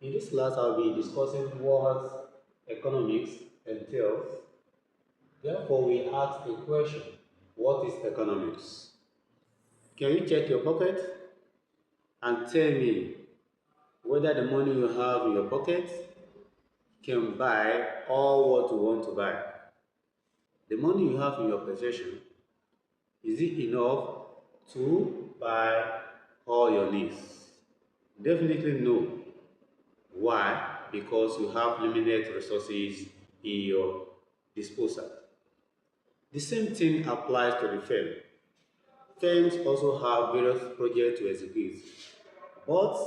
In this class, I'll be discussing what economics entails. Therefore, we ask a question: what is economics? Can you check your pocket and tell me whether the money you have in your pocket can buy all what you want to buy? The money you have in your possession, is it enough to buy all your needs? Definitely no. Why? Because you have limited resources in your disposal. The same thing applies to the firm. Firms also have various projects to execute, but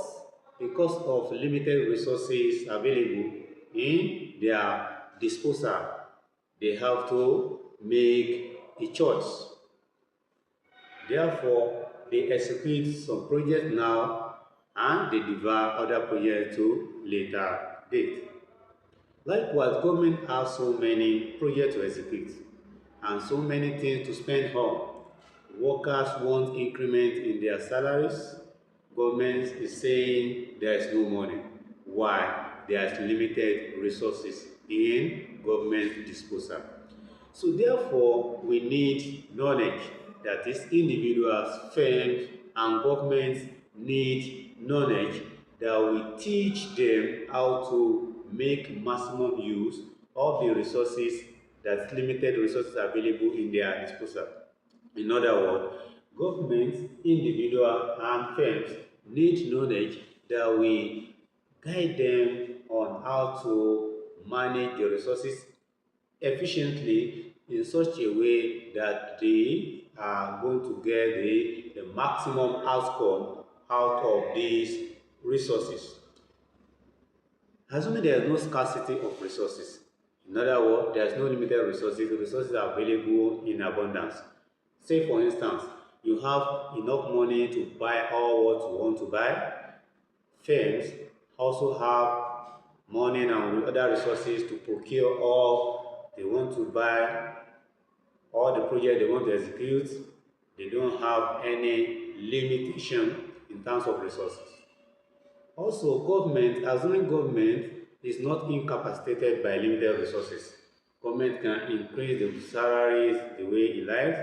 because of limited resources available in their disposal, they have to make a choice. Therefore, they execute some projects now and they defer other projects to later date. Likewise, government has so many projects to execute and so many things to spend on. Workers want increment in their salaries. Government is saying there is no money. Why? There is limited resources in government disposal. So therefore, we need knowledge. That is, individuals, firms, and governments need knowledge that will teach them how to make maximum use of the resources, that limited resources available in their disposal. In other words, governments, individuals, and firms need knowledge that will guide them on how to manage the resources efficiently in such a way that they are going to get the maximum outcome out of these resources. Assuming there is no scarcity of resources, in other words, there is no limited resources, the resources are available in abundance. Say, for instance, you have enough money to buy all what you want to buy. Firms also have money and other resources to procure all they want to buy, all the projects they want to execute. They don't have any limitation in terms of resources. Also, government, assuming government is not incapacitated by limited resources, government can increase the salaries the way it likes,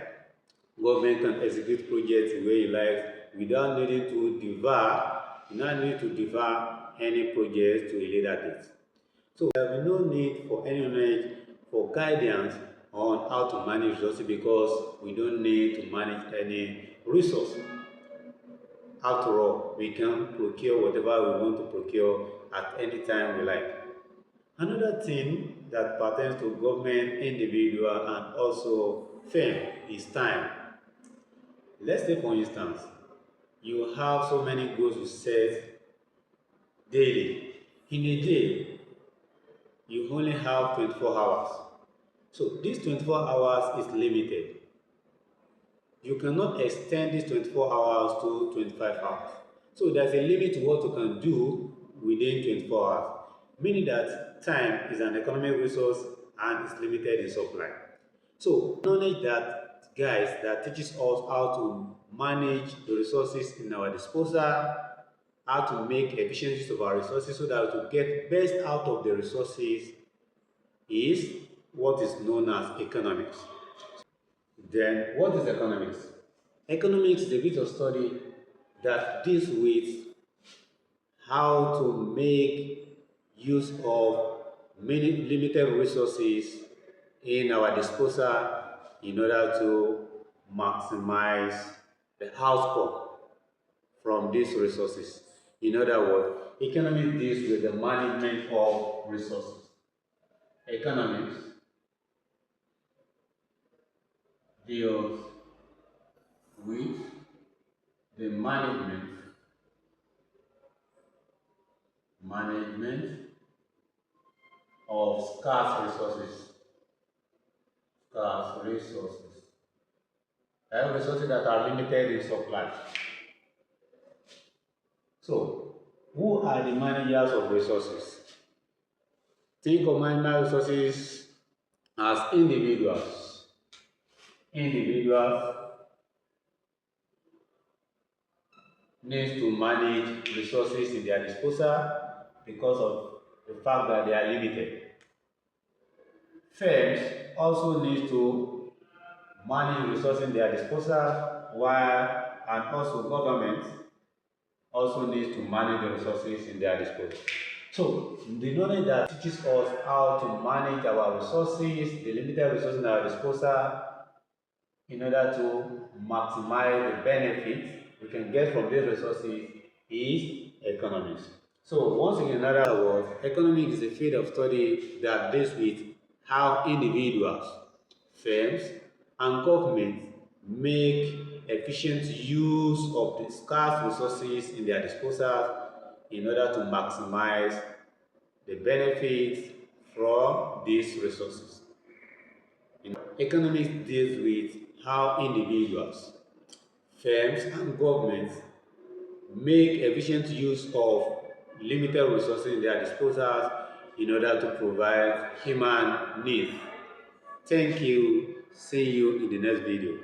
government can execute projects the way it likes without needing to defer any projects to a later date. So there will be no need for any knowledge for guidance on how to manage resources because we don't need to manage any resource. After all, we can procure whatever we want to procure at any time we like. Another thing that pertains to government, individual, and also firm is time. Let's say, for instance, you have so many goals you set daily. In a day, you only have 24 hours. So, these 24 hours is limited. You cannot extend these 24 hours to 25 hours. So there's a limit to what you can do within 24 hours, meaning that time is an economic resource and is limited in supply. So knowledge that guys that teaches us how to manage the resources in our disposal, how to make efficient use of our resources so that we get best out of the resources is what is known as economics. Then, what is economics? Economics is a bit of study that deals with how to make use of many limited resources in our disposal in order to maximize the outcome from these resources. In other words, economics deals with the management of resources. Economics deals with the management of scarce resources, and resources that are limited in supply. So, who are the managers of resources? Think of management resources as individuals. Individuals need to manage resources in their disposal because of the fact that they are limited. Firms also need to manage resources in their disposal, while and also government also needs to manage the resources in their disposal. So the knowledge that teaches us how to manage our resources, the limited resources in our disposal, in order to maximize the benefits we can get from these resources is economics. So once again, in other words, economics is a field of study that deals with how individuals, firms, and governments make efficient use of the scarce resources in their disposal in order to maximize the benefits from these resources. Economics deals with how individuals, firms, and governments make efficient use of limited resources in their disposal in order to provide human needs. Thank you. See you in the next video.